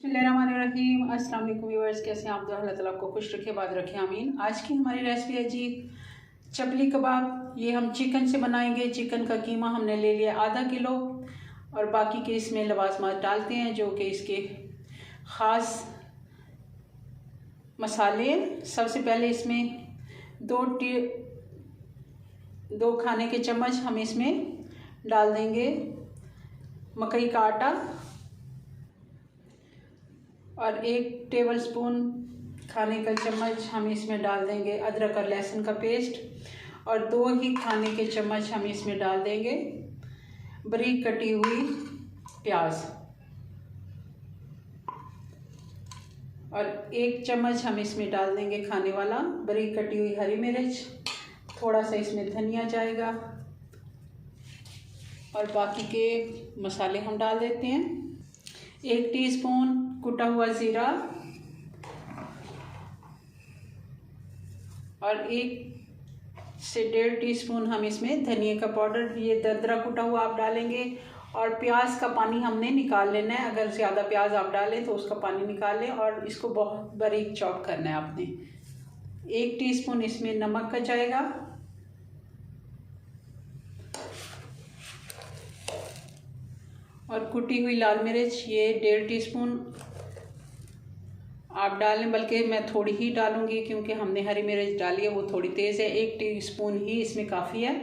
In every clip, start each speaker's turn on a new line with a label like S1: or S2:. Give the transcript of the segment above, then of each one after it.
S1: बिस्मिल्लाहिर्रहमानिर्रहीम। अस्सलाम वालेकुम व्यूअर्स, कैसे हैं आप? तो अल्लाह ताला आपको खुश रखे, बाद रखे, आमीन। आज की हमारी रेसिपी है जी चपली कबाब। ये हम चिकन से बनाएंगे। चिकन का कीमा हमने ले लिया आधा किलो और बाकी के इसमें लवाजमात डालते हैं जो कि इसके ख़ास मसाले। सबसे पहले इसमें दो खाने के चम्मच हम इसमें डाल देंगे मकई का आटा और 1 टेबलस्पून खाने का चम्मच हम इसमें डाल देंगे अदरक और लहसुन का पेस्ट और 2 ही खाने के चम्मच हम इसमें डाल देंगे बारीक कटी हुई प्याज और 1 चम्मच हम इसमें डाल देंगे खाने वाला बारीक कटी हुई हरी मिर्च। थोड़ा सा इसमें धनिया जाएगा और बाकी के मसाले हम डाल देते हैं। 1 टीस्पून कुटा हुआ ज़ीरा और 1 से 1.5 टीस्पून हम इसमें धनिया का पाउडर, ये दरदरा कुटा हुआ आप डालेंगे। और प्याज का पानी हमने निकाल लेना है। अगर ज़्यादा प्याज आप डालें तो उसका पानी निकाल लें और इसको बहुत बारीक चॉप करना है आपने। 1 टीस्पून इसमें नमक का जाएगा और कुटी हुई लाल मिर्च ये 1.5 टीस्पून आप डालें, बल्कि मैं थोड़ी ही डालूंगी क्योंकि हमने हरी मिर्च डाली है, वो थोड़ी तेज़ है। 1 टीस्पून ही इसमें काफ़ी है।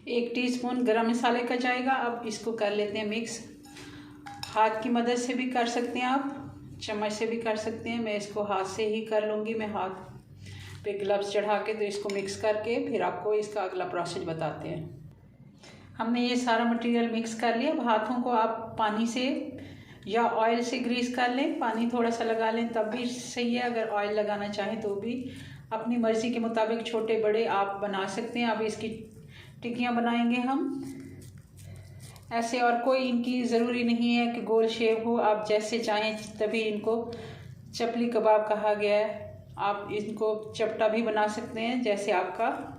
S1: 1 टीस्पून गरम मसाले का जाएगा। अब इसको कर लेते हैं मिक्स। हाथ की मदद से भी कर सकते हैं आप, चम्मच से भी कर सकते हैं। मैं इसको हाथ से ही कर लूँगी। मैं हाथ पे ग्लव्स चढ़ा के तो इसको मिक्स करके फिर आपको इसका अगला प्रोसेस बताते हैं। हमने ये सारा मटेरियल मिक्स कर लिया। अब हाथों को आप पानी से या ऑयल से ग्रीस कर लें। पानी थोड़ा सा लगा लें तब भी सही है। अगर ऑयल लगाना चाहें तो भी अपनी मर्ज़ी के मुताबिक छोटे बड़े आप बना सकते हैं। अब इसकी टिक्कियाँ बनाएंगे हम ऐसे, और कोई इनकी ज़रूरी नहीं है कि गोल शेप हो। आप जैसे चाहें तभी इनको चपली कबाब कहा गया है। आप इनको चपटा भी बना सकते हैं, जैसे आपका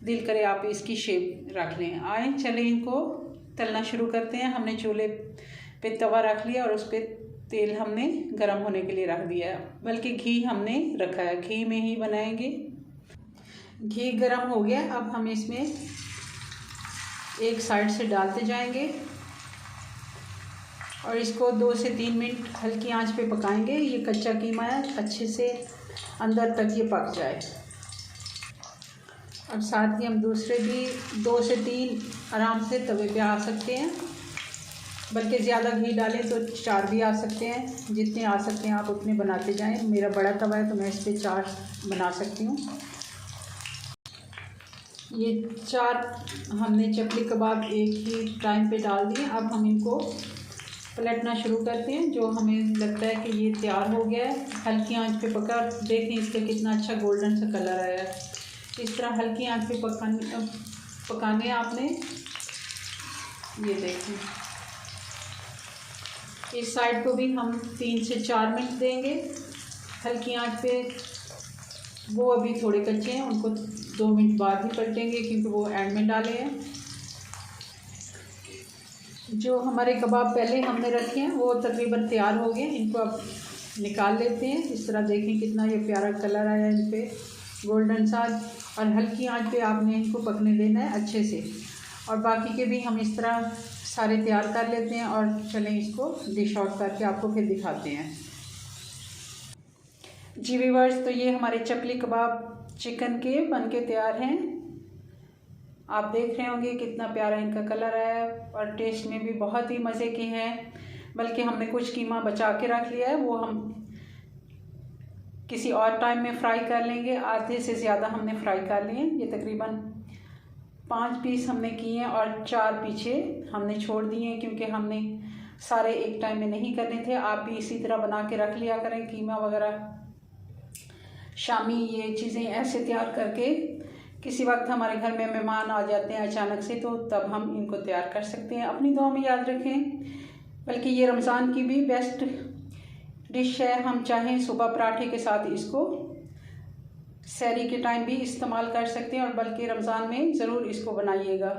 S1: दिल करे आप इसकी शेप रख लें। आए चले इनको तलना शुरू करते हैं। हमने चूल्हे पे तवा रख लिया और उस पर तेल हमने गर्म होने के लिए रख दिया है, बल्कि घी हमने रखा है। घी में ही बनाएंगे। घी गर्म हो गया। अब हम इसमें एक साइड से डालते जाएंगे और इसको 2 से 3 मिनट हल्की आंच पे पकाएंगे। ये कच्चा कीमा है, अच्छे से अंदर तक ये पक जाए। अब साथ ही हम दूसरे भी 2 से 3 आराम से तवे पे आ सकते हैं, बल्कि ज़्यादा घी डालें तो 4 भी आ सकते हैं। जितने आ सकते हैं आप उतने बनाते जाएं। मेरा बड़ा तवा है तो मैं इस पर 4 बना सकती हूँ। ये 4 हमने चपली कबाब एक ही टाइम पे डाल दिए। अब हम इनको पलटना शुरू करते हैं। जो हमें लगता है कि ये तैयार हो गया है, हल्की आंच पे पका। देखें इसका कितना अच्छा गोल्डन सा कलर आया है। इस तरह हल्की आंच पे पकाने आपने। ये देखें, इस साइड को भी हम 3 से 4 मिनट देंगे हल्की आंच पे। वो अभी थोड़े कच्चे हैं, उनको 2 मिनट बाद ही पलटेंगे क्योंकि वो एंड में डाले हैं। जो हमारे कबाब पहले हमने रखे हैं वो तकरीबन तैयार हो गए। इनको अब निकाल लेते हैं। इस तरह देखें कितना ये प्यारा कलर आया है इन पे, गोल्डन सा। और हल्की आंच पे आपने इनको पकने देना है अच्छे से। और बाकी के भी हम इस तरह सारे तैयार कर लेते हैं और चलें इसको डिश आउट करके आपको फिर दिखाते हैं। जी व्यूअर्स, तो ये हमारे चपली कबाब चिकन के बनके तैयार हैं। आप देख रहे होंगे कितना प्यारा इनका कलर है और टेस्ट में भी बहुत ही मज़े के हैं। बल्कि हमने कुछ कीमा बचा के रख लिया है, वो हम किसी और टाइम में फ्राई कर लेंगे। आधे से ज़्यादा हमने फ्राई कर लिए। ये तकरीबन 5 पीस हमने किए हैं और 4 पीछे हमने छोड़ दिए हैं क्योंकि हमने सारे एक टाइम में नहीं करने थे। आप भी इसी तरह बना के रख लिया करें कीमा वगैरह। शामी ये चीज़ें ऐसे तैयार करके किसी वक्त हमारे घर में मेहमान आ जाते हैं अचानक से, तो तब हम इनको तैयार कर सकते हैं। अपनी दुआ में याद रखें। बल्कि ये रमज़ान की भी बेस्ट डिश है। हम चाहें सुबह पराठे के साथ इसको सहरी के टाइम भी इस्तेमाल कर सकते हैं और बल्कि रमज़ान में ज़रूर इसको बनाइएगा।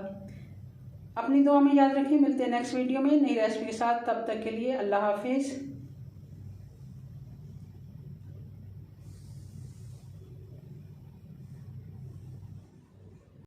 S1: अपनी दुआ में याद रखिए। मिलते हैं नेक्स्ट वीडियो में नई रेसिपी के साथ। तब तक के लिए अल्लाह हाफिज़।